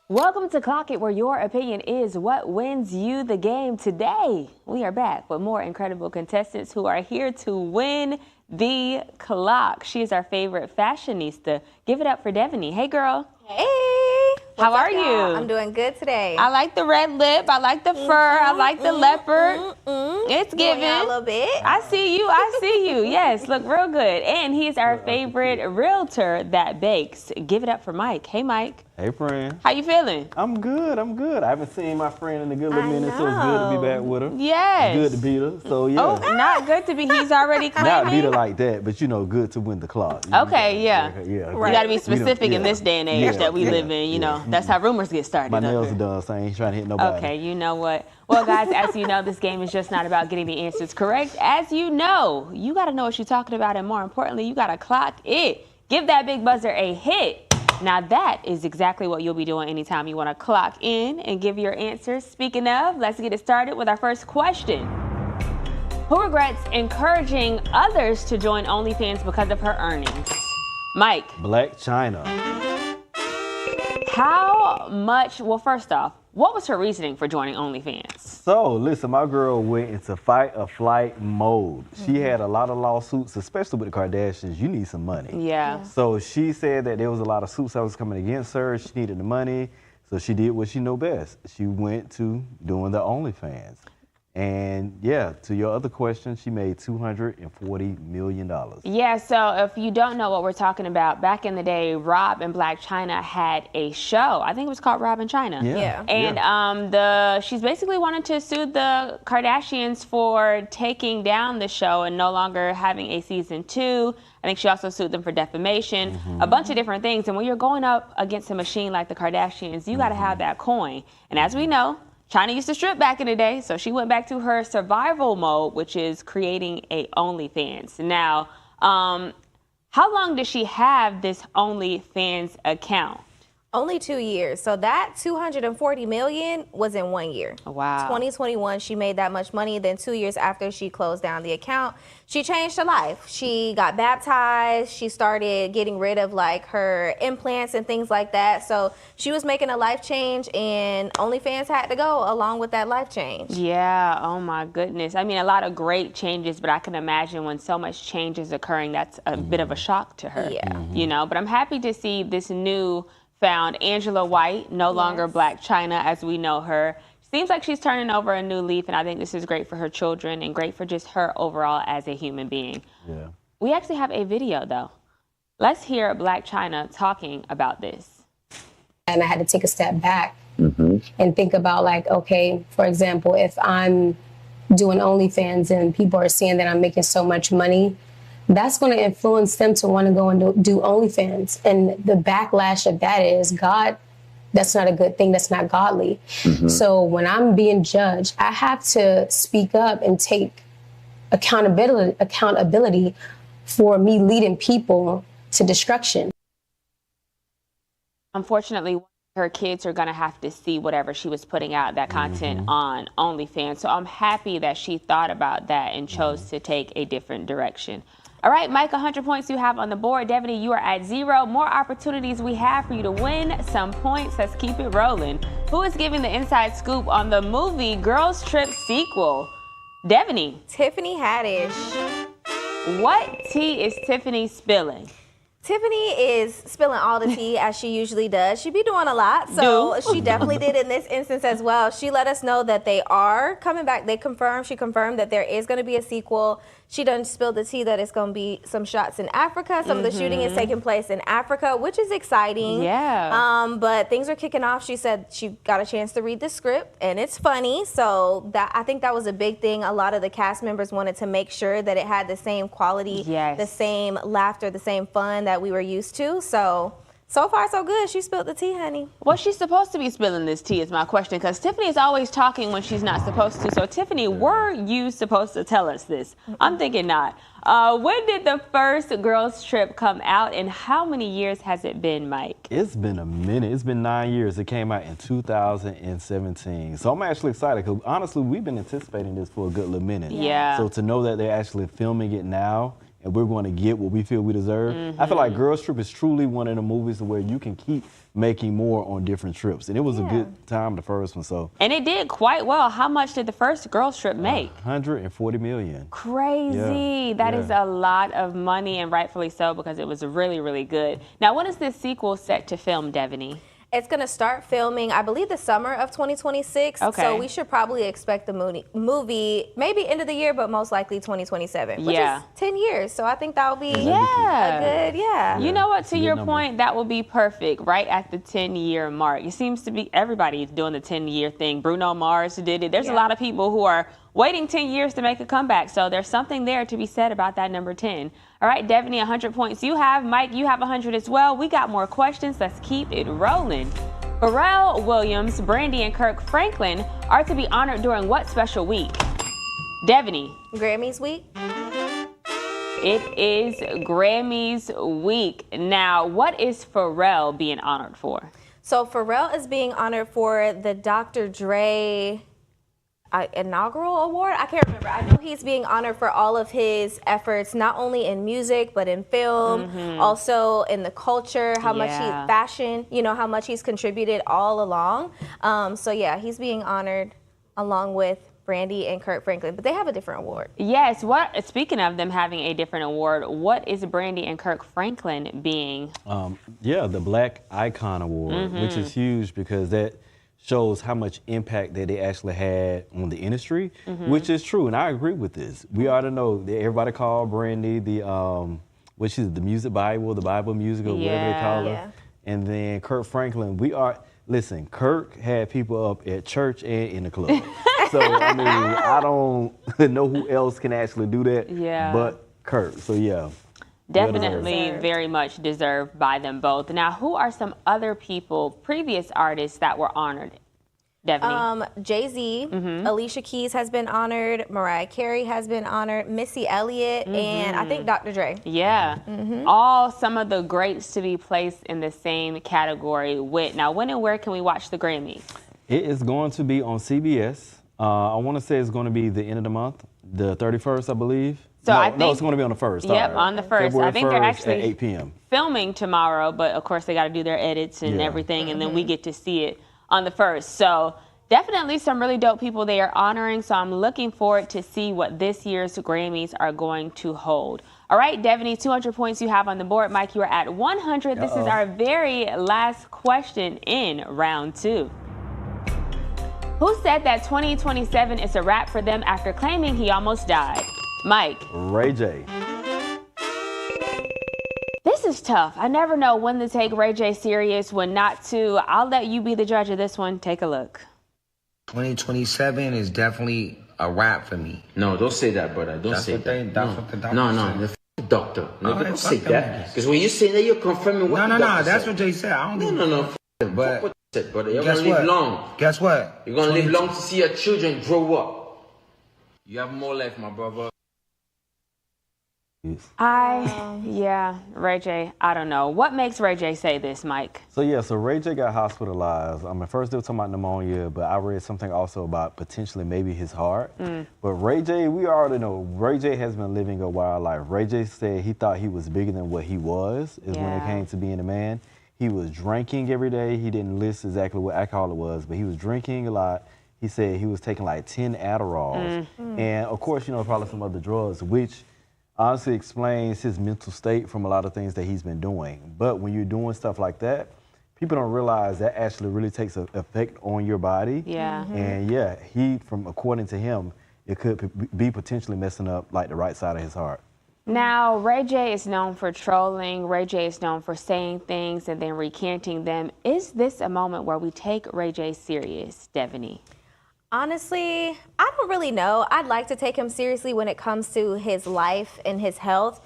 Welcome to Clocket, where your opinion is what wins you the game. Today, we are back with more incredible contestants who are here to win the clock. She is our favorite fashionista. Give it up for Devyni. Hey, girl. Hey. How are you? I'm doing good today. I like the red lip. I like the fur. I like the leopard. It's giving. A little bit. I see you. I see you. Yes, look real good. And he's our favorite realtor that bakes. Give it up for Mike. Hey, Mike. Hey, friend. How you feeling? I'm good. I'm good. I haven't seen my friend in a good little minute, so it's good to be back with her. Yes. Good to beat her. So yeah. Oh, not good to be. He's already claiming. Not beat her like that, but you know, good to win the clock. Okay, yeah. Yeah. Right. You got to be specific in this day and age that we live in. You know, that's how rumors get started. My nails are done, so I ain't trying to hit nobody. Okay, you know what? Well, guys, as you know, this game is just not about getting the answers correct. As you know, you got to know what you're talking about, and more importantly, you got to clock it. Give that big buzzer a hit. Now, that is exactly what you'll be doing anytime you want to clock in and give your answers. Speaking of, let's get it started with our first question. Who regrets encouraging others to join OnlyFans because of her earnings? Mike. Blac Chyna. How much, well, first off, what was her reasoning for joining OnlyFans? So, listen, my girl went into fight or flight mode. She had a lot of lawsuits, especially with the Kardashians. You need some money. Yeah. So she said that there was a lot of suits that was coming against her. She needed the money, so she did what she knew best. She went to doing the OnlyFans. And yeah, to your other question, she made $240 million. Yeah, so if you don't know what we're talking about, back in the day, Rob and Blac Chyna had a show. I think it was called Rob and Chyna. Yeah. And she's basically wanted to sue the Kardashians for taking down the show and no longer having a season 2. I think she also sued them for defamation, a bunch of different things. And when you're going up against a machine like the Kardashians, you got to have that coin. And as we know, Chyna used to strip back in the day, so she went back to her survival mode, which is creating a OnlyFans. Now, how long does she have this OnlyFans account? Only 2 years. So that $240 million was in 1 year. Wow. 2021, she made that much money. Then 2 years after she closed down the account, she changed her life. She got baptized. She started getting rid of like her implants and things like that. So she was making a life change, and OnlyFans had to go along with that life change. Yeah. Oh my goodness. I mean, a lot of great changes, but I can imagine when so much change is occurring, that's a bit of a shock to her. Yeah. You know, but I'm happy to see this new found Angela White, no longer Blac Chyna as we know her. Seems like she's turning over a new leaf, and I think this is great for her children and great for just her overall as a human being. Yeah. We actually have a video, though. Let's hear Blac Chyna talking about this. And I had to take a step back and think about, like, okay, for example, if I'm doing OnlyFans and people are seeing that I'm making so much money, that's going to influence them to want to go and do OnlyFans. And the backlash of that is, God, that's not a good thing. That's not godly. So when I'm being judged, I have to speak up and take accountability for me leading people to destruction. Unfortunately, her kids are going to have to see whatever she was putting out, that content on OnlyFans. So I'm happy that she thought about that and chose to take a different direction. All right, Mike, 100 points you have on the board. Devyni, you are at 0. More opportunities we have for you to win some points. Let's keep it rolling. Who is giving the inside scoop on the movie Girls Trip sequel? Devyni. Tiffany Haddish. What tea is Tiffany spilling? Tiffany is spilling all the tea as she usually does. She be doing a lot, so she definitely did in this instance as well. She let us know that they are coming back. She confirmed that there is going to be a sequel. She done spilled the tea that it's going to be some shots in Africa. Some of the shooting is taking place in Africa, which is exciting. Yeah. But things are kicking off. She said she got a chance to read the script, and it's funny. So I think that was a big thing. A lot of the cast members wanted to make sure that it had the same quality, the same laughter, the same fun that we were used to. So far, so good. She spilled the tea, honey. Well, she's supposed to be spilling this tea is my question, because Tiffany is always talking when she's not supposed to. So, Tiffany, were you supposed to tell us this? I'm thinking not. When did the first girls trip come out, and how many years has it been, Mike? It's been a minute. It's been 9 years. It came out in 2017. So I'm actually excited because honestly, we've been anticipating this for a good little minute. Yeah. So to know that they're actually filming it now and we're going to get what we feel we deserve. I feel like Girls Trip is truly one of the movies where you can keep making more on different trips. And it was a good time, the first one. So. And it did quite well. How much did the first girls trip make? 140 million. Crazy. That is a lot of money, and rightfully so, because it was really, really good. Now, when is this sequel set to film, Devyni? It's going to start filming, I believe, the summer of 2026. Okay. So we should probably expect the movie maybe end of the year, but most likely 2027, which is 10 years. So I think that will be a good, You know what? To your point, that will be perfect right at the 10-year mark. It seems to be everybody doing the 10-year thing. Bruno Mars did it. There's a lot of people who are waiting 10 years to make a comeback. So there's something there to be said about that number 10. All right, Devyni, 100 points you have. Mike, you have 100 as well. We got more questions. Let's keep it rolling. Pharrell Williams, Brandy, and Kirk Franklin are to be honored during what special week? Devyni. Grammys week. It is Grammys week. Now, what is Pharrell being honored for? So Pharrell is being honored for the Dr. Dre inaugural award. I can't remember. I know he's being honored for all of his efforts, not only in music, but in film, also in the culture, how much fashion, you know, how much he's contributed all along. So yeah, he's being honored along with Brandy and Kirk Franklin, but they have a different award. Yes. Speaking of them having a different award, what is Brandy and Kirk Franklin being? The Black Icon Award, which is huge because that shows how much impact that they actually had on the industry, which is true, and I agree with this. We ought to know that everybody called Brandy the the music Bible, the Bible music, or whatever they call her. And then Kirk Franklin, listen, Kirk had people up at church and in the club. So I mean, I don't know who else can actually do that but Kirk. So yeah. Definitely very much deserved by them both. Now, who are some other people, previous artists that were honored? Devyni. Jay-Z, Alicia Keys has been honored, Mariah Carey has been honored, Missy Elliott, and I think Dr. Dre. Yeah, all some of the greats to be placed in the same category with. Now, when and where can we watch the Grammys? It is going to be on CBS. I want to say it's going to be the end of the month, the 31st, I believe. So I think it's going to be on the 1st. Yep, on the 1st. February I think they're actually at 8 p.m. filming tomorrow, but of course they got to do their edits and everything, and then we get to see it on the 1st. So definitely some really dope people they are honoring. So I'm looking forward to see what this year's Grammys are going to hold. All right, Devyni, 200 points you have on the board. Mike, you are at 100. This is our very last question in round 2. Who said that 2027 is a wrap for them after claiming he almost died? Mike. Ray J. This is tough. I never know when to take Ray J serious, when not to. I'll let you be the judge of this one. Take a look. 2027 is definitely a wrap for me. No, don't say that, brother. Don't say that. That's what the doctor No, said. the doctor. No, All right, don't say fuck them that. niggas. Because when you say that, you're confirming what the doctor That's said. what Jay said. I don't think. No. But What you said, brother. You're guess going to live what? long. Guess what? You're going to live long to see your children grow up. You have more life, my brother. Ray J, I don't know. What makes Ray J say this, Mike? So Ray J got hospitalized. First they were talking about pneumonia, but I read something also about potentially maybe his heart. But Ray J, we already know, Ray J has been living a wild life. Ray J said he thought he was bigger than what he was, when it came to being a man. He was drinking every day. He didn't list exactly what alcohol it was, but he was drinking a lot. He said he was taking like 10 Adderalls. And of course, probably some other drugs, which honestly explains his mental state from a lot of things that he's been doing. But when you're doing stuff like that, people don't realize that actually really takes an effect on your body. And according to him, it could be potentially messing up like the right side of his heart. Now, Ray J is known for trolling. Ray J is known for saying things and then recanting them. Is this a moment where we take Ray J serious, Devyni? Honestly, I don't really know. I'd like to take him seriously when it comes to his life and his health.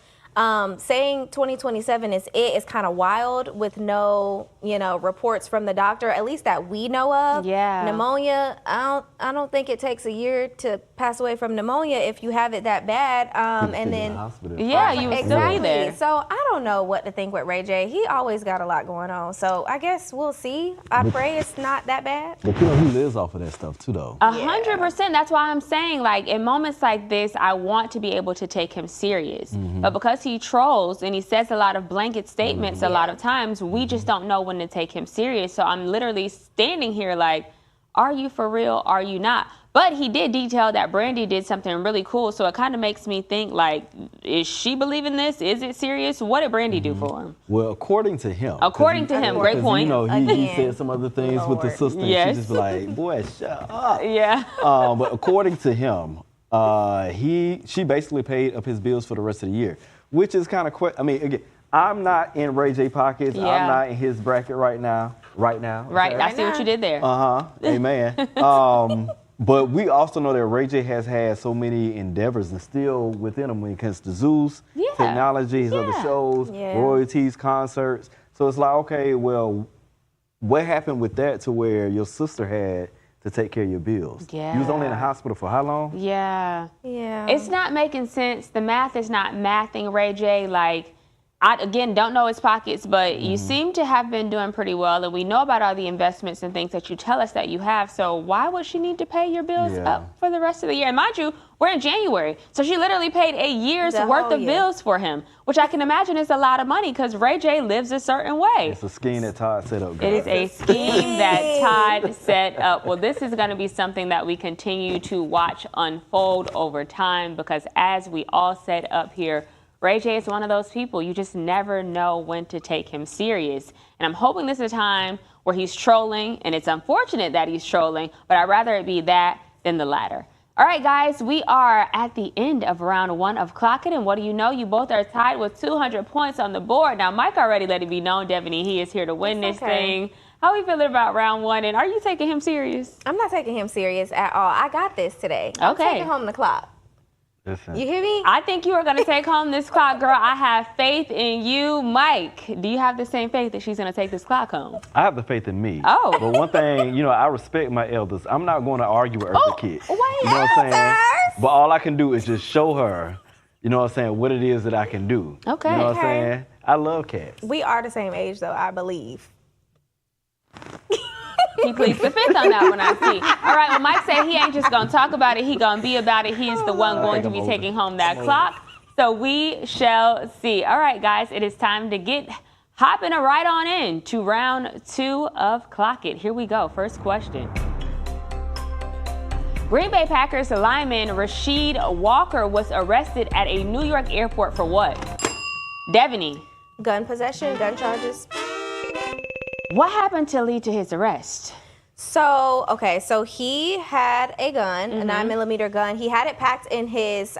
saying 2027 is kind of wild with no, reports from the doctor, at least that we know of. Yeah. Pneumonia, I don't think it takes a year to pass away from pneumonia if you have it that bad. And then, yeah, you would still be there. So I don't know what to think with Ray J. He always got a lot going on. So I guess we'll see. I pray it's not that bad. But he lives off of that stuff too, though. 100%. That's why I'm saying, like, in moments like this, I want to be able to take him serious. But because he trolls and he says a lot of blanket statements a lot of times, we just don't know when to take him serious. So I'm literally standing here like, are you for real? Are you not? But he did detail that Brandy did something really cool. So it kind of makes me think, like, is she believing this? Is it serious? What did Brandy do for him? Well, according to him. Great point. He said some other things with the sister. Yes. She just be like, boy, shut up. Yeah. But according to him, she basically paid up his bills for the rest of the year, which is kind of I mean, again, I'm not in Ray J pockets. Yeah. I'm not in his bracket right now. Right. I see what you did there. Amen. But we also know that Ray J has had so many endeavors and still within him when it comes to Zeus, technology, his other shows, royalties, concerts. So it's like, okay, well, what happened with that to where your sister had to take care of your bills? Yeah. You was only in the hospital for how long? Yeah. Yeah. It's not making sense. The math is not mathing Ray J. Like, I, again, don't know his pockets, but you seem to have been doing pretty well, and we know about all the investments and things that you tell us that you have, so why would she need to pay your bills up for the rest of the year? And mind you, we're in January, so she literally paid a year's worth of bills for him, which I can imagine is a lot of money because Ray J lives a certain way. It's a scheme that Todd set up, It girl. is a scheme that Todd set up. Well, this is going to be something that we continue to watch unfold over time because as we all set up here, Ray J is one of those people. You just never know when to take him serious. And I'm hoping this is a time where he's trolling, and it's unfortunate that he's trolling, but I'd rather it be that than the latter. All right, guys, we are at the end of round 1 of Clocket, and what do you know? You both are tied with 200 points on the board. Now, Mike already let it be known, Devyni, he is here to win this thing. How are we feeling about round 1, and are you taking him serious? I'm not taking him serious at all. I got this today. Okay. I'm taking home the clock. Listen. You hear me? I think you are going to take home this clock, girl. I have faith in you. Mike, do you have the same faith that she's going to take this clock home? I have the faith in me. Oh. But one thing, I respect my elders. I'm not going to argue with Eartha Kitt. Wait, you know what I'm saying? But all I can do is just show her, what it is that I can do. Okay. You know what I'm saying? I love cats. We are the same age, though, I believe. He pleads the fifth on that one, I see. All right, well, Mike said he ain't just going to talk about it. He going to be about it. He is the one going to be taking home that clock. So we shall see. All right, guys, it is time to get hopping right on in to round 2 of Clock It. Here we go. First question. Green Bay Packers lineman Rasheed Walker was arrested at a New York airport for what? Devyni. Gun possession, gun charges. What happened to lead to his arrest? So he had a gun, a 9mm gun. He had it packed in his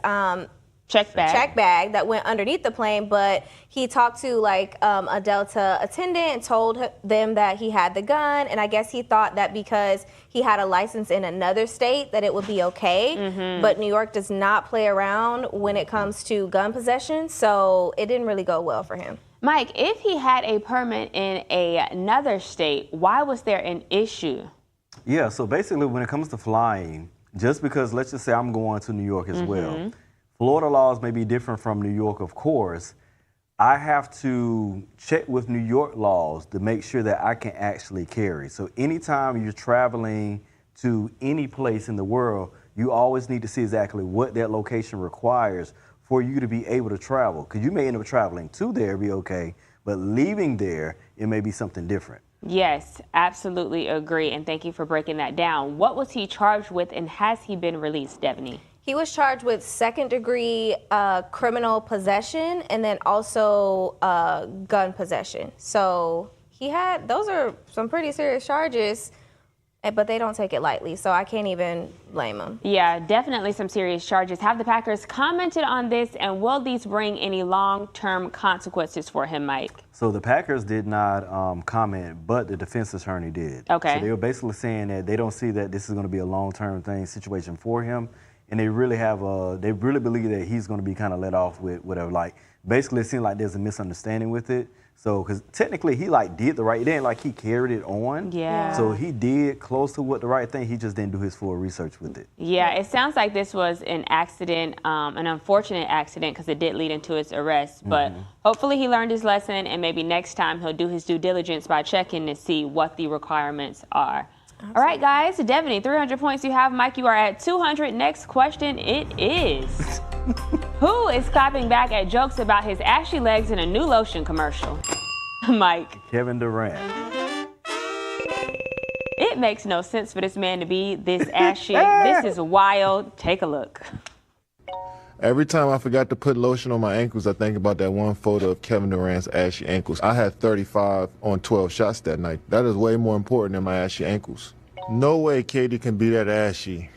check bag that went underneath the plane, but he talked to a Delta attendant and told them that he had the gun, and I guess he thought that because he had a license in another state that it would be okay, but New York does not play around when it comes to gun possession, so it didn't really go well for him. Mike, if he had a permit in another state, why was there an issue? Yeah, so basically when it comes to flying, just because let's just say I'm going to New York as well, Florida laws may be different from New York, of course. I have to check with New York laws to make sure that I can actually carry. So anytime you're traveling to any place in the world, you always need to see exactly what that location requires for you to be able to travel. Because you may end up traveling to there, be okay, but leaving there, it may be something different. Yes, absolutely agree, and thank you for breaking that down. What was he charged with, and has he been released, Devyni? He was charged with second-degree criminal possession and then also gun possession. So those are some pretty serious charges, but they don't take it lightly, so I can't even blame them. Yeah, definitely some serious charges. Have the Packers commented on this, and will these bring any long-term consequences for him, Mike? So the Packers did not comment, but the defense attorney did. Okay. So they were basically saying that they don't see that this is going to be a long-term situation for him. and they really believe that he's going to be kind of let off with whatever. Like, basically, it seems like there's a misunderstanding with it. So, because technically he like did the right thing, like he carried it on. Yeah. So he did close to what the right thing. He just didn't do his full research with it. Yeah, it sounds like this was an accident, an unfortunate accident, because it did lead into his arrest. But hopefully he learned his lesson, and maybe next time he'll do his due diligence by checking to see what the requirements are. All right, guys. Devyni, 300 points you have. Mike, you are at 200. Next question, it is. Who is clapping back at jokes about his ashy legs in a new lotion commercial? Mike. Kevin Durant. It makes no sense for this man to be this ashy. This is wild. Take a look. Every time I forgot to put lotion on my ankles, I think about that one photo of Kevin Durant's ashy ankles. I had 35 on 12 shots that night. That is way more important than my ashy ankles. No way Katie can be that ashy.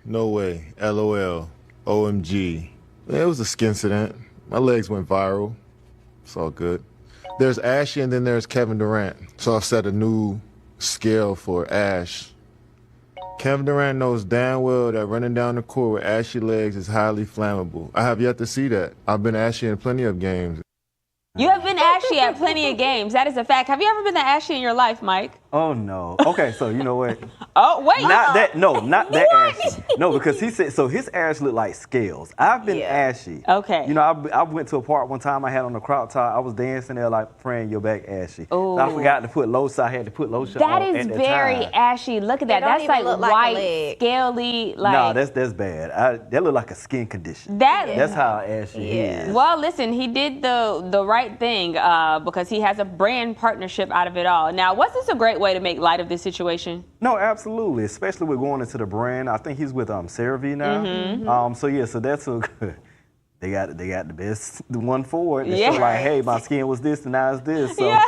No way. LOL. OMG. It was a skincident. My legs went viral. It's all good. There's Ashy and then there's Kevin Durant. So I've set a new scale for Ash. Kevin Durant knows damn well that running down the court with ashy legs is highly flammable. I have yet to see that. I've been ashy in plenty of games. You have been ashy at plenty of games. That is a fact. Have you ever been that ashy in your life, Mike? Oh no. Okay, so you know what? Oh wait. Not that. No, not that ashy. No, because he said so. His ash looked like scales. I've been ashy. Okay. You know, I went to a park one time. I had on a crop top. I was dancing there like praying your back ashy. Ooh. So I forgot to put lotion. I had to put lotion That on is at very time. ashy. Look at that. That's like look like a white, leg. scaly. Like No, that's bad. That looked like a skin condition. That's how ashy he is. Well, listen, he did the right thing because he has a brand partnership out of it all. Now, was this a great way to make light of this situation? No, absolutely. Especially with going into the brand. I think he's with CeraVe now. So yeah, so that's a good. They got the best one for it. They show like, hey, my skin was this and now it's this. So yeah,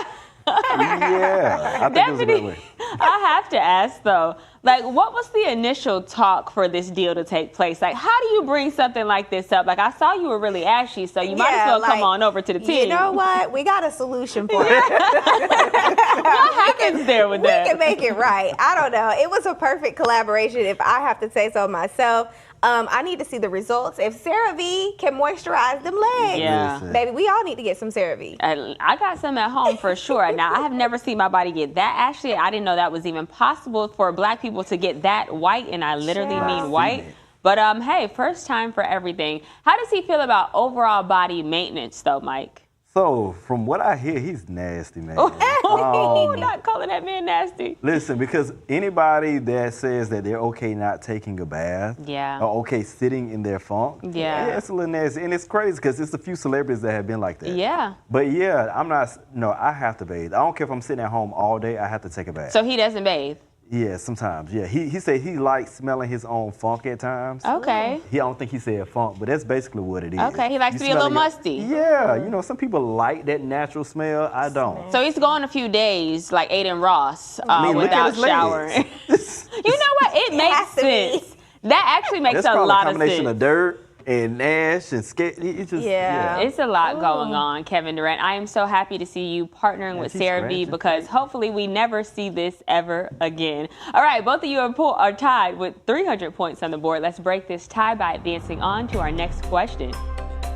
I think it was a great way. I have to ask though, like, what was the initial talk for this deal to take place? Like, how do you bring something like this up? Like, I saw you were really ashy, so you might as well come on over to the team. You know what? We got a solution for it. What happens there with that? We can make it right. I don't know. It was a perfect collaboration, if I have to say so myself. I need to see the results. If CeraVe can moisturize them legs, baby, we all need to get some CeraVe. I got some at home for sure. Now, I have never seen my body get that ashy. I didn't know that was even possible for black people to get that white, and I literally mean white. But hey, first time for everything. How does he feel about overall body maintenance, though, Mike? So, from what I hear, he's nasty, man. Not calling that man nasty. Listen, because anybody that says that they're okay not taking a bath, or okay sitting in their funk, it's a little nasty. And it's crazy because it's a few celebrities that have been like that. Yeah. But yeah, I have to bathe. I don't care if I'm sitting at home all day, I have to take a bath. So he doesn't bathe? Yeah, sometimes, yeah. He said he likes smelling his own funk at times. Okay. I don't think he said funk, but that's basically what it is. Okay, he likes to be a little musty. Yeah, you know, some people like that natural smell. I don't. So he's going a few days, like Aiden Ross, without showering. You know what? It makes sense. That actually makes a lot of sense. That's probably a combination of dirt and ash and skate. It's a lot going on, Kevin Durant. I am so happy to see you partnering with CeraVe because hopefully we never see this ever again. All right, both of you are tied with 300 points on the board. Let's break this tie by advancing on to our next question.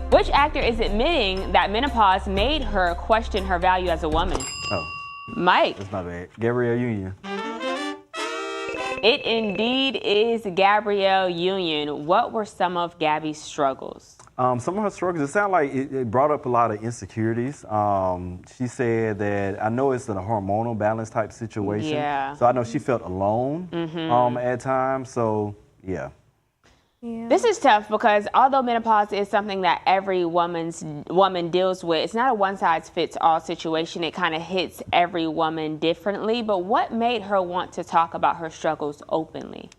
Which actor is admitting that menopause made her question her value as a woman? Mike. That's not bad. Gabrielle Union. It indeed is Gabrielle Union. What were some of Gabby's struggles? Some of her struggles, it sounded like it brought up a lot of insecurities. She said that, I know it's a hormonal balance type situation. Yeah. So I know she felt alone at times. So, yeah. This is tough because although menopause is something that every woman deals with, it's not a one-size-fits-all situation. It kind of hits every woman differently. But what made her want to talk about her struggles openly?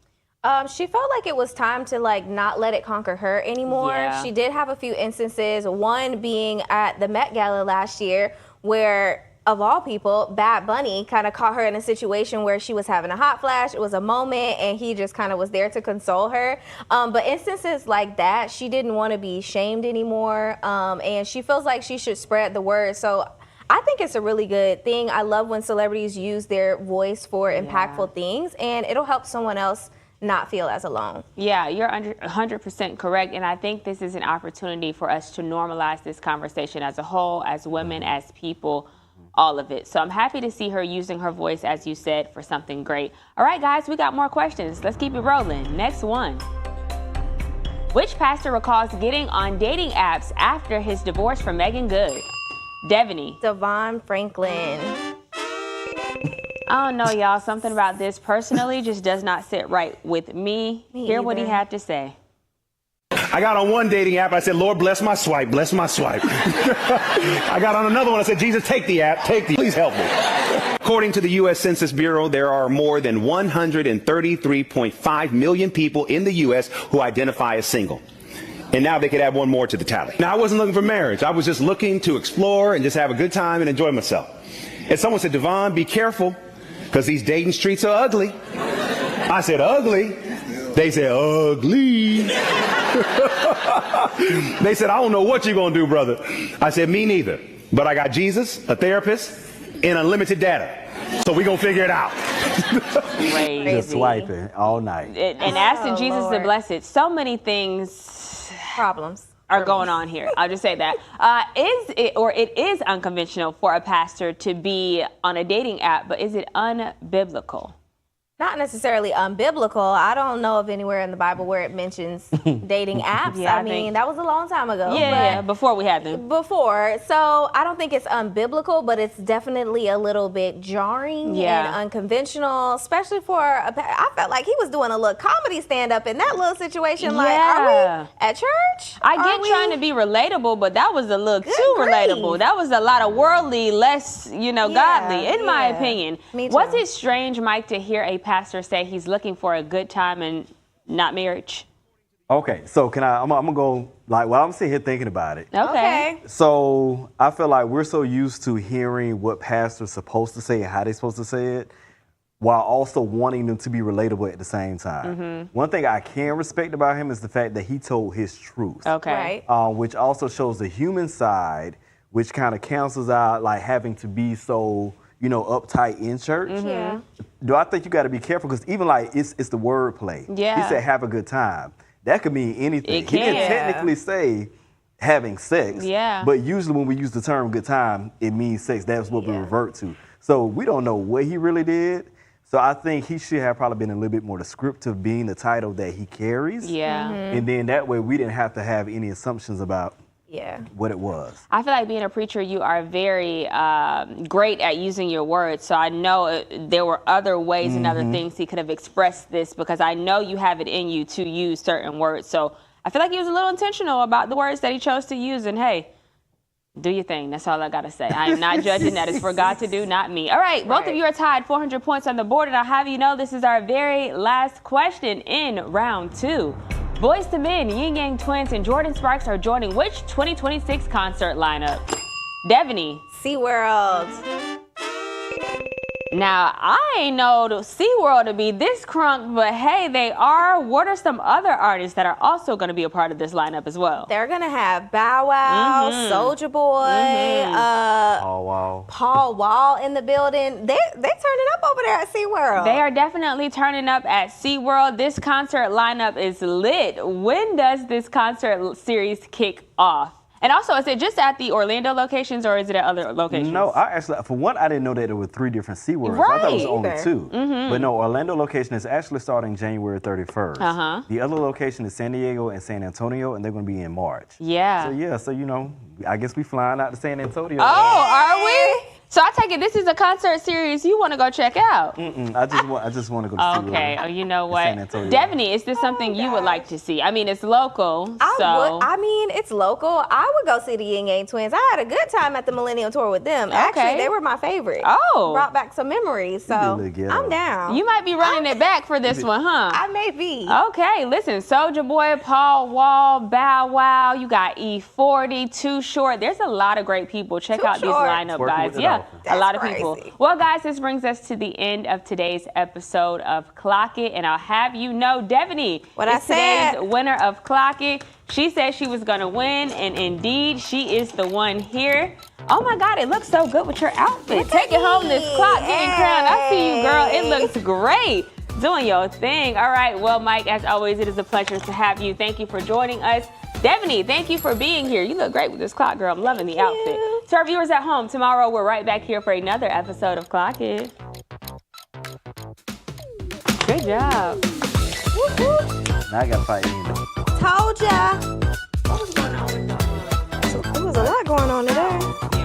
She felt like it was time to not let it conquer her anymore. Yeah. She did have a few instances, one being at the Met Gala last year where, of all people, Bad Bunny kind of caught her in a situation where she was having a hot flash. It was a moment, and he just kind of was there to console her. But instances like that, she didn't want to be shamed anymore, and she feels like she should spread the word. So I think it's a really good thing. I love when celebrities use their voice for impactful things, and it'll help someone else not feel as alone. Yeah, you're 100% correct. And I think this is an opportunity for us to normalize this conversation as a whole, as women, as people, all of it. So I'm happy to see her using her voice, as you said, for something great. All right, guys, we got more questions. Let's keep it rolling. Next one. Which pastor recalls getting on dating apps after his divorce from Megan Good? Devyni. Devon Franklin. I don't know, y'all. Something about this personally just does not sit right with me. Hear what he had to say. I got on one dating app. I said, Lord, bless my swipe, bless my swipe. I got on another one. I said, Jesus, take the app, please help me. According to the U.S. Census Bureau, there are more than 133.5 million people in the U.S. who identify as single. And now they could add one more to the tally. Now, I wasn't looking for marriage. I was just looking to explore and just have a good time and enjoy myself. And someone said, Devon, be careful, because these dating streets are ugly. I said, ugly? They said, ugly. They said, I don't know what you're going to do, brother. I said, me neither. But I got Jesus, a therapist, and unlimited data. So we're going to figure it out. Crazy. Just swiping all night. And asking Jesus to bless it. So many things. Problems are going on here. I'll just say that. It is unconventional for a pastor to be on a dating app, but is it unbiblical? Not necessarily unbiblical. I don't know of anywhere in the Bible where it mentions dating apps. Yeah, I mean, that was a long time ago. Yeah, before we had them. Before. So I don't think it's unbiblical, but it's definitely a little bit jarring and unconventional, especially for I felt like he was doing a little comedy stand-up in that little situation. Like, are we at church? I get trying to be relatable, but that was a little too relatable. That was a lot of worldly, less, godly, in my opinion. Me too. Was it strange, Mike, to hear a pastor say he's looking for a good time and not marriage? Okay, so I'm gonna go while I'm sitting here thinking about it. Okay. So I feel like we're so used to hearing what pastors supposed to say and how they're supposed to say it, while also wanting them to be relatable at the same time. One thing I can respect about him is the fact that he told his truth. Okay. Right. Which also shows the human side, which kind of cancels out like having to be so uptight in church. Yeah. Do I think you got to be careful? Because even like it's the word play. Yeah. He said, have a good time. That could mean anything. It He didn't can. technically say having sex. Yeah. But usually when we use the term good time, it means sex. That's what we revert to. So we don't know what he really did. So I think he should have probably been a little bit more descriptive, being the title that he carries. Yeah. And then that way we didn't have to have any assumptions about what it was. I feel like being a preacher, you are very great at using your words. So I know there were other ways and other things he could have expressed this, because I know you have it in you to use certain words. So I feel like he was a little intentional about the words that he chose to use. And hey, do your thing. That's all I got to say. I am not judging. That is for God to do, not me. All right. Both of you are tied, 400 points on the board. And I'll have you know this is our very last question in round 2. Boyz II Men, Yin Yang Twins, and Jordin Sparks are joining which 2026 concert lineup? Devyni. SeaWorld. Now, I ain't know SeaWorld to be this crunk, but hey, they are. What are some other artists that are also going to be a part of this lineup as well? They're going to have Bow Wow, Soulja Boy, Paul Wall in the building. They turning up over there at SeaWorld. They are definitely turning up at SeaWorld. This concert lineup is lit. When does this concert series kick off? And also, is it just at the Orlando locations or is it at other locations? No, for one, I didn't know that there were 3 different SeaWorlds. I thought it was only 2. But no, Orlando location is actually starting January 31st. The other location is San Diego and San Antonio, and they're going to be in March. Yeah. So I guess we flying out to San Antonio. Oh, are we? So I take it this is a concert series you want to go check out. I just want to go to SeaWorld. Okay. Oh, you know what? San Antonio. Devyni, is this something you would like to see? I mean, it's local. It's local. I would go see the Yin Yang Twins. I had a good time at the Millennium Tour with them. Actually, they were my favorite. Oh. Brought back some memories. So I'm down. You might be running it back for this one, huh? I may be. Okay, listen. Soulja Boy, Paul Wall, Bow Wow. You got E40, Too Short. There's a lot of great people. Check out these lineup, guys. Yeah. A lot of people. Well, guys, this brings us to the end of today's episode of Clocket, and I'll have you know, Devyni is today's winner of Clocket. She said she was going to win, and indeed, she is the one here. Oh, my God, it looks so good with your outfit. Take it home, this clock getting crowned. I see you, girl. It looks great. Doing your thing. All right. Well, Mike, as always, it is a pleasure to have you. Thank you for joining us. Devyni, thank you for being here. You look great with this clock, girl. I'm loving the outfit. To our viewers at home, tomorrow we're right back here for another episode of Clocket. Good job. Now I gotta fight Nina. Told ya. What was going on? There was a lot going on today.